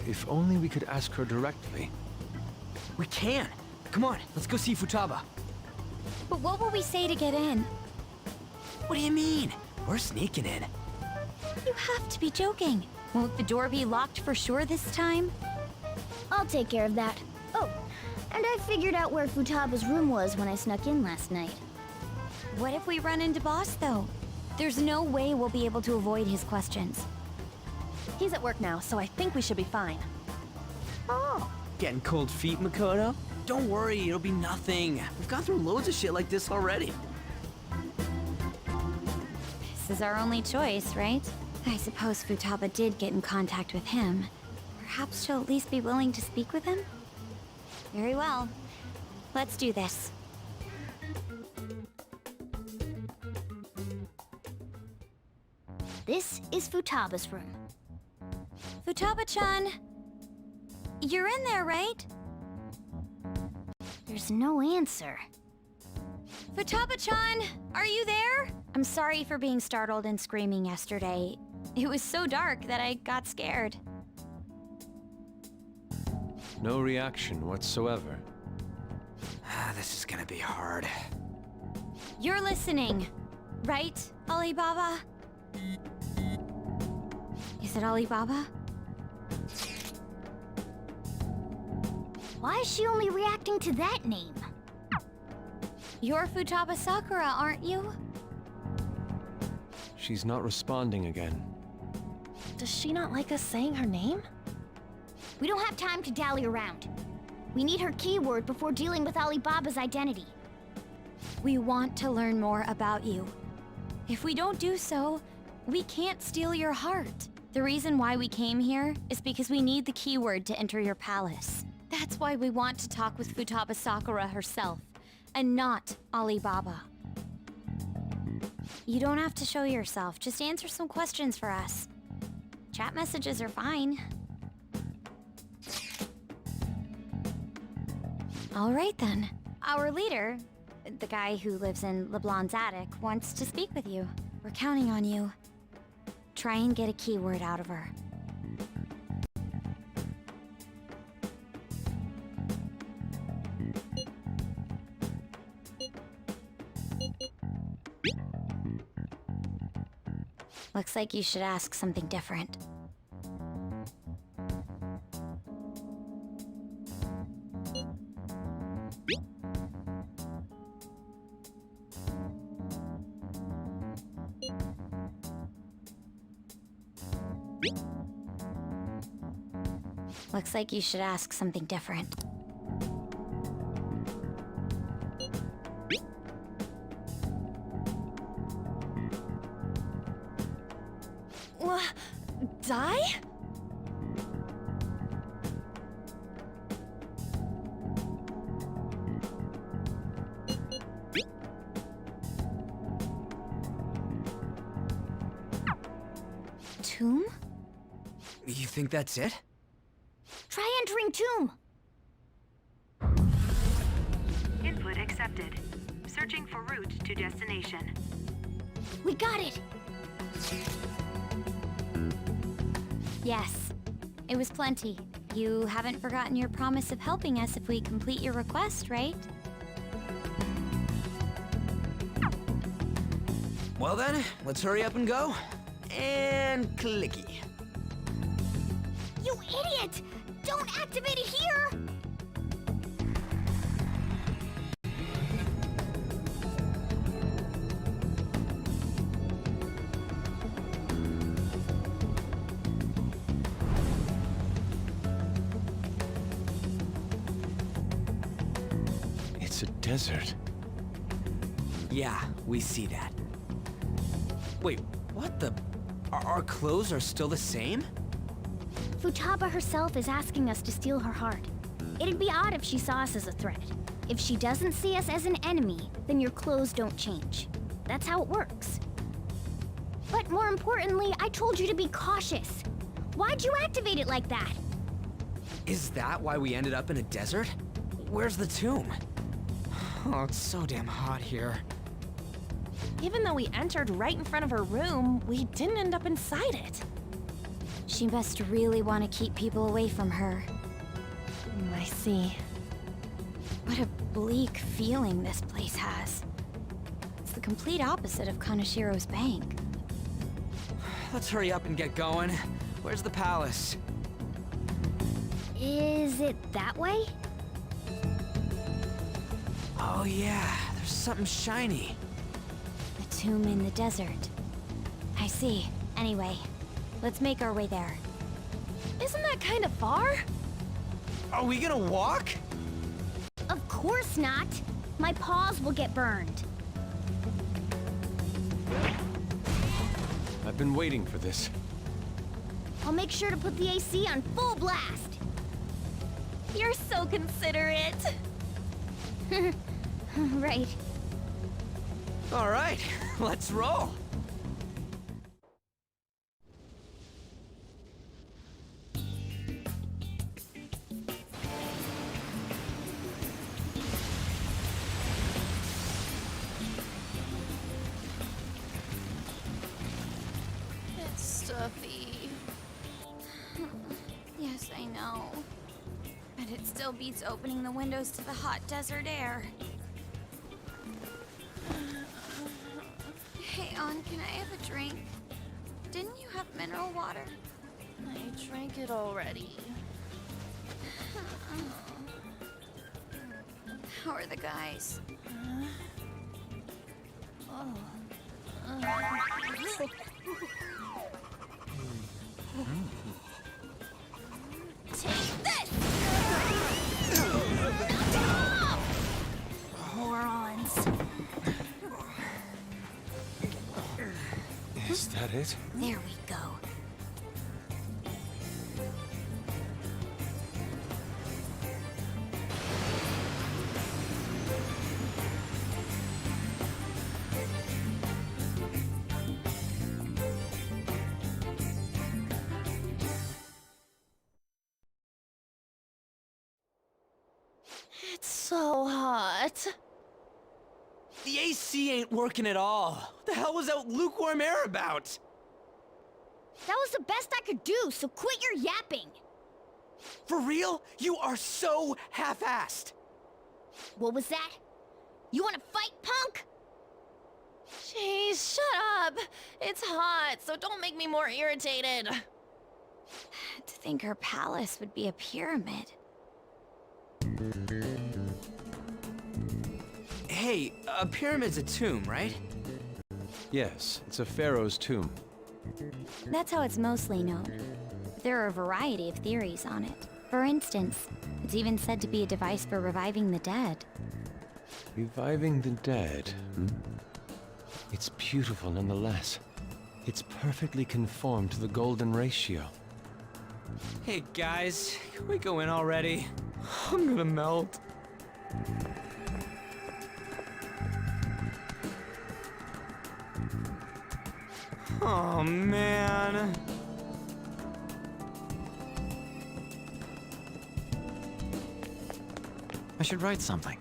If only we could ask her directly. We can! Come on, let's go see Futaba. But what will we say to get in? What do you mean? We're sneaking in. You have to be joking. Won't the door be locked for sure this time? I'll take care of that. Oh, and I figured out where Futaba's room was when I snuck in last night. What if we run into Boss, though? There's no way we'll be able to avoid his questions. He's at work now, so I think we should be fine. Oh. Getting cold feet, Makoto? Don't worry, it'll be nothing. We've gone through loads of shit like this already. This is our only choice, right? I suppose Futaba did get in contact with him. Perhaps she'll at least be willing to speak with him? Very well. Let's do this. This is Futaba's room. Futaba-chan! You're in there, right? There's no answer. Futaba-chan! Are you there? I'm sorry for being startled and screaming yesterday. It was so dark that I got scared. No reaction whatsoever. This is gonna be hard. You're listening, right, Alibaba? Is it Alibaba? Why is she only reacting to that name? You're Futaba Sakura, aren't you? She's not responding again. Does she not like us saying her name? We don't have time to dally around. We need her keyword before dealing with Alibaba's identity. We want to learn more about you. If we don't do so, we can't steal your heart. The reason why we came here is because we need the keyword to enter your palace. That's why we want to talk with Futaba Sakura herself, and not Alibaba. You don't have to show yourself, just answer some questions for us. Chat messages are fine. All right then. Our leader, the guy who lives in LeBlanc's attic, wants to speak with you. We're counting on you. Try and get a keyword out of her. Looks like you should ask something different. Looks like you should ask something different. Die? Tomb? You think that's it? Try entering tomb. Input accepted. Searching for route to destination. We got it. Yes. It was plenty. You haven't forgotten your promise of helping us if we complete your request, right? Well then, let's hurry up and go. And clicky. You idiot! Don't activate it here! It's a desert. Yeah, we see that. Wait, what the? Our clothes are still the same? Futaba herself is asking us to steal her heart. It'd be odd if she saw us as a threat. If she doesn't see us as an enemy, then your clothes don't change. That's how it works. But more importantly, I told you to be cautious. Why'd you activate it like that? Is that why we ended up in a desert? Where's the tomb? Oh, it's so damn hot here. Even though we entered right in front of her room, we didn't end up inside it. She must really want to keep people away from her. I see. What a bleak feeling this place has. It's the complete opposite of Kanashiro's bank. Let's hurry up and get going. Where's the palace? Is it that way? Oh yeah, there's something shiny. The tomb in the desert. I see. Anyway, let's make our way there. Isn't that kind of far? Are we gonna walk? Of course not. My paws will get burned. I've been waiting for this. I'll make sure to put the AC on full blast. You're so considerate. Right. All right, let's roll. It's stuffy. Yes, I know. But it still beats opening the windows to the hot desert air. Hey, An, can I have a drink? Didn't you have mineral water? I drank it already. How are the guys? Take this! Morons. Is that it? There we go. It's so hot. The AC ain't working at all. What the hell was that lukewarm air about? That was the best I could do, so quit your yapping. For real? You are so half-assed. What was that? You wanna fight, punk? Jeez, shut up. It's hot, so don't make me more irritated. To think her palace would be a pyramid. Hey, a pyramid's a tomb, right? Yes, it's a pharaoh's tomb. That's how it's mostly known. There are a variety of theories on it. For instance, it's even said to be a device for reviving the dead. Reviving the dead, hmm? It's beautiful nonetheless. It's perfectly conformed to the golden ratio. Hey guys, can we go in already? I'm gonna melt. Oh man. I should write something.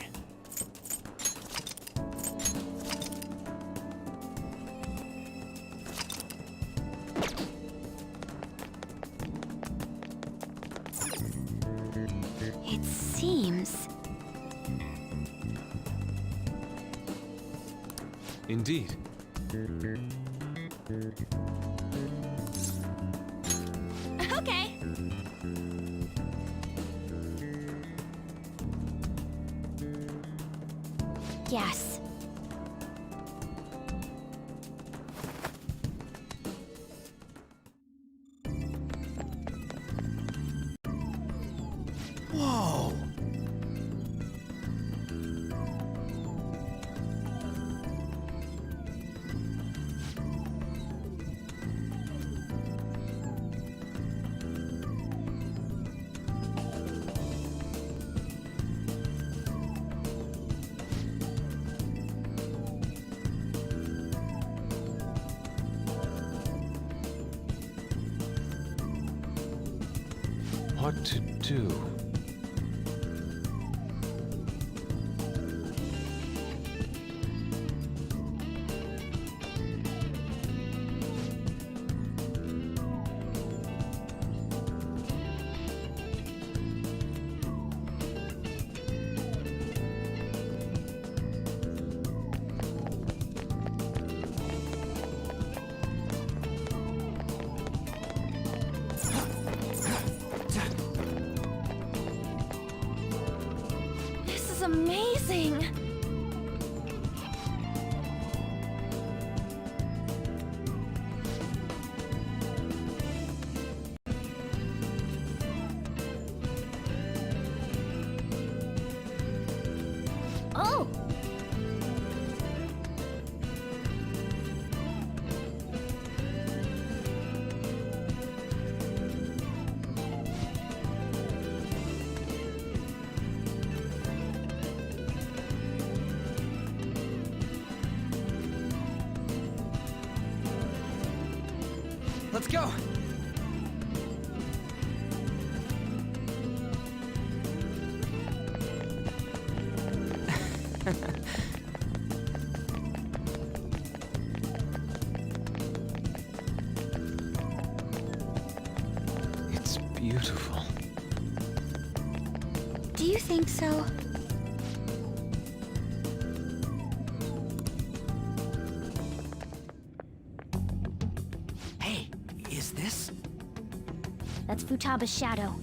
It seems... Indeed. Okay. Yes. Whoa! What to do? This is amazing. Oh! Let's go. It's beautiful. Do you think so? Hey, is this? That's Futaba's shadow.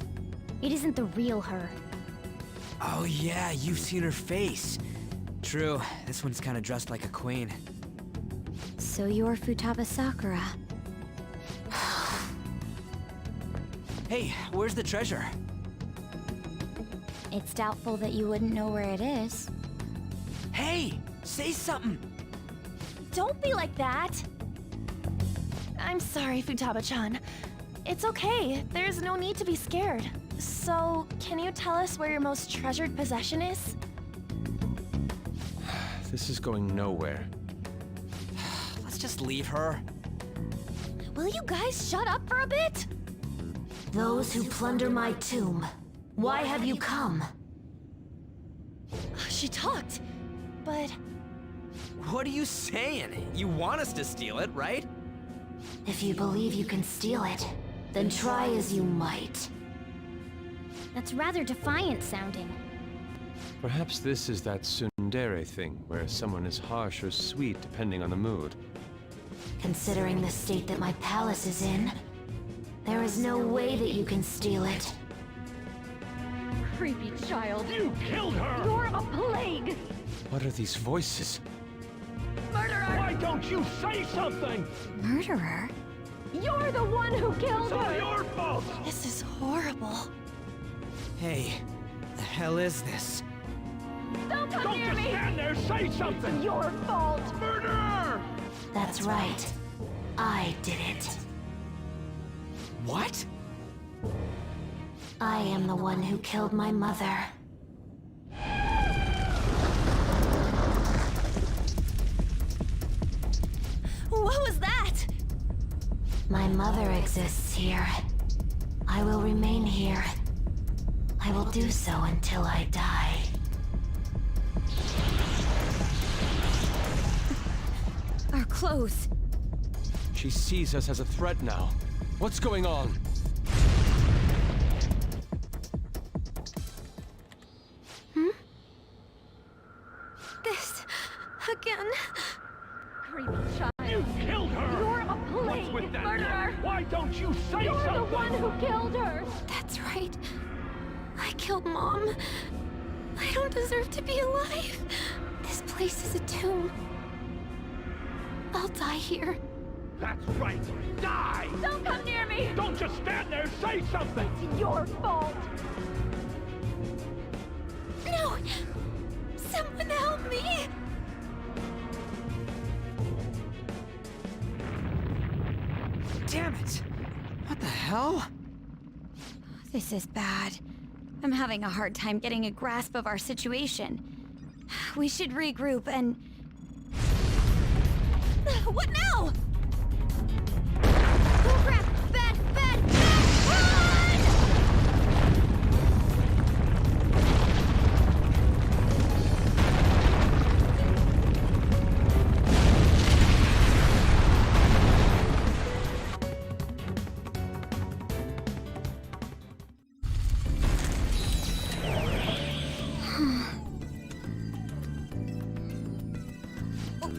It isn't the real her. Oh yeah, you've seen her face. True, this one's kind of dressed like a queen. So you're Futaba Sakura. Hey, where's the treasure? It's doubtful that you wouldn't know where it is. Hey, say something. Don't be like that. I'm sorry, Futaba-chan. It's okay. There's no need to be scared. So, can you tell us where your most treasured possession is? This is going nowhere. Let's just leave her. Will you guys shut up for a bit? Those who plunder my tomb, why have you come? She talked, but What are you saying? You want us to steal it, right? If you believe you can steal it, then try as you might. That's rather defiant sounding. Perhaps this is that tsundere thing, where someone is harsh or sweet depending on the mood. Considering the state that my palace is in, there is no way that you can steal it. Creepy child. You killed her! You're a plague! What are these voices? Murderer! Why don't you say something? Murderer? You're the one who killed It's all her! your fault! This is horrible. Hey, the hell is this? Don't come Don't near just me! stand there, say something! It's your fault! Murderer! That's right. I did it. What? I am the one who killed my mother. What was that? My mother exists here. I will remain here. I will do so until I die. Our clothes. She sees us as a threat now. What's going on? This... again. Creepy child. You killed her! You're a plague! What's with that? Murderer! Why don't you say You're something? the one who killed her! That's right. I killed Mom. I don't deserve to be alive. This place is a tomb. I'll die here. That's right. Die! Don't come near me! Don't just stand there, say something! It's your fault! No! Someone help me! Damn it! What the hell? This is bad. I'm having a hard time getting a grasp of our situation. We should regroup and... What now? Oh crap! Bad! Bad! Bad!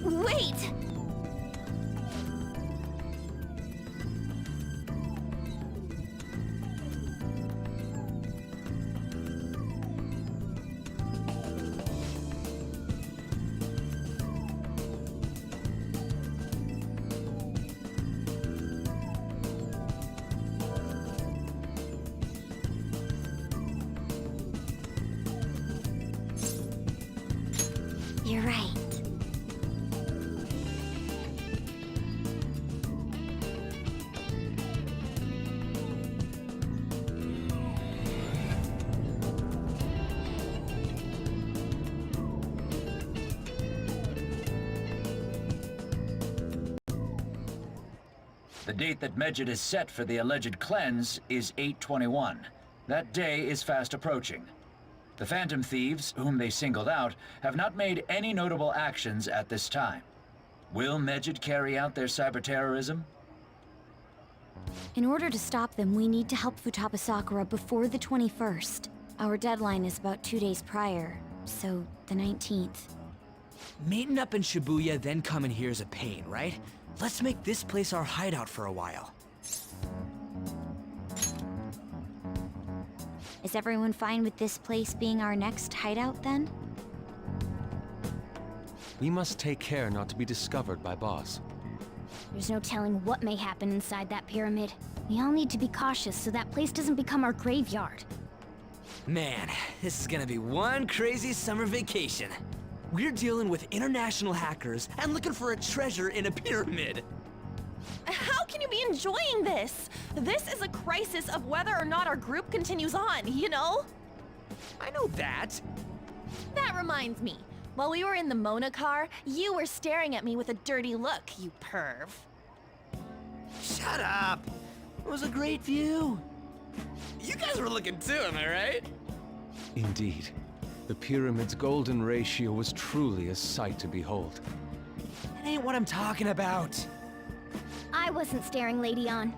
Wait! You're right. The date that Medjed is set for the alleged cleanse is 8/21. That day is fast approaching. The Phantom Thieves, whom they singled out, have not made any notable actions at this time. Will Medjed carry out their cyber-terrorism? In order to stop them, we need to help Futaba Sakura before the 21st. Our deadline is about 2 days prior, so the 19th. Meeting up in Shibuya, then coming here is a pain, right? Let's make this place our hideout for a while. Is everyone fine with this place being our next hideout, then? We must take care not to be discovered by Boss. There's no telling what may happen inside that pyramid. We all need to be cautious so that place doesn't become our graveyard. Man, this is gonna be one crazy summer vacation. We're dealing with international hackers and looking for a treasure in a pyramid. How can you be enjoying this? This is a crisis of whether or not our group continues on, you know? I know that. That reminds me. While we were in the Mona car, you were staring at me with a dirty look, you perv. Shut up. It was a great view. You guys were looking too, am I right? Indeed. The pyramid's golden ratio was truly a sight to behold. That ain't what I'm talking about. I wasn't staring Lady On.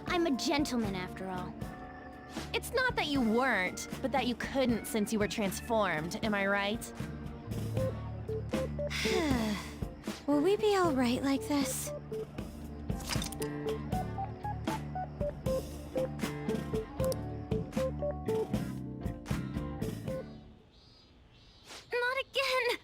I'm a gentleman after all. It's not that you weren't, but that you couldn't since you were transformed, am I right? Will we I be alright like this? Not again!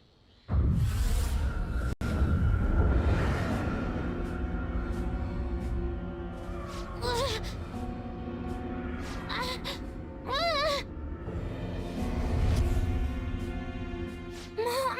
Mom!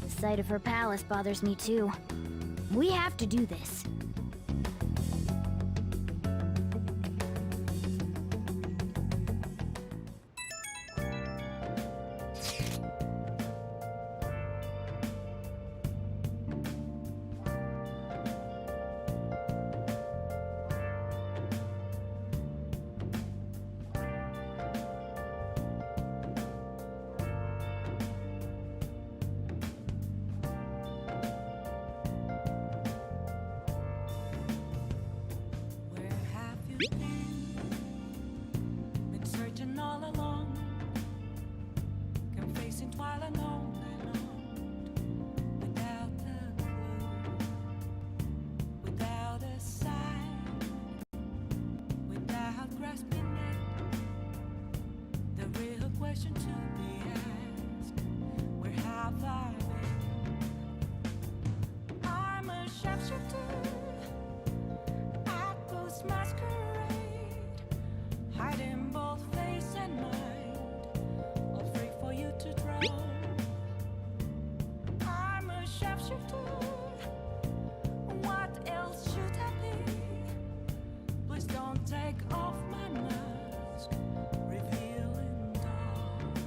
The sight of her palace bothers me too. We have to do this. Where have you been searching all along, confessing while alone without a clue, without a sign, without grasping it. The real question to be asked: where have I been? I'm a sharpshooter. Masquerade, hiding both face and mind, all free for you to draw. I'm a sharpshooter. What else should I be? Please don't take off my mask, revealing dawn.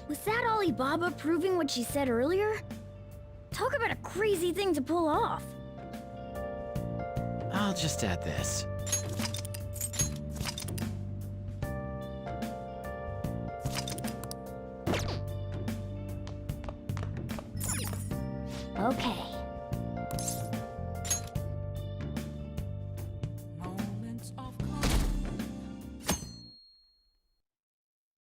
Was that Alibaba proving what she said earlier? Talk about a crazy thing to pull off. I'll just add this. Okay.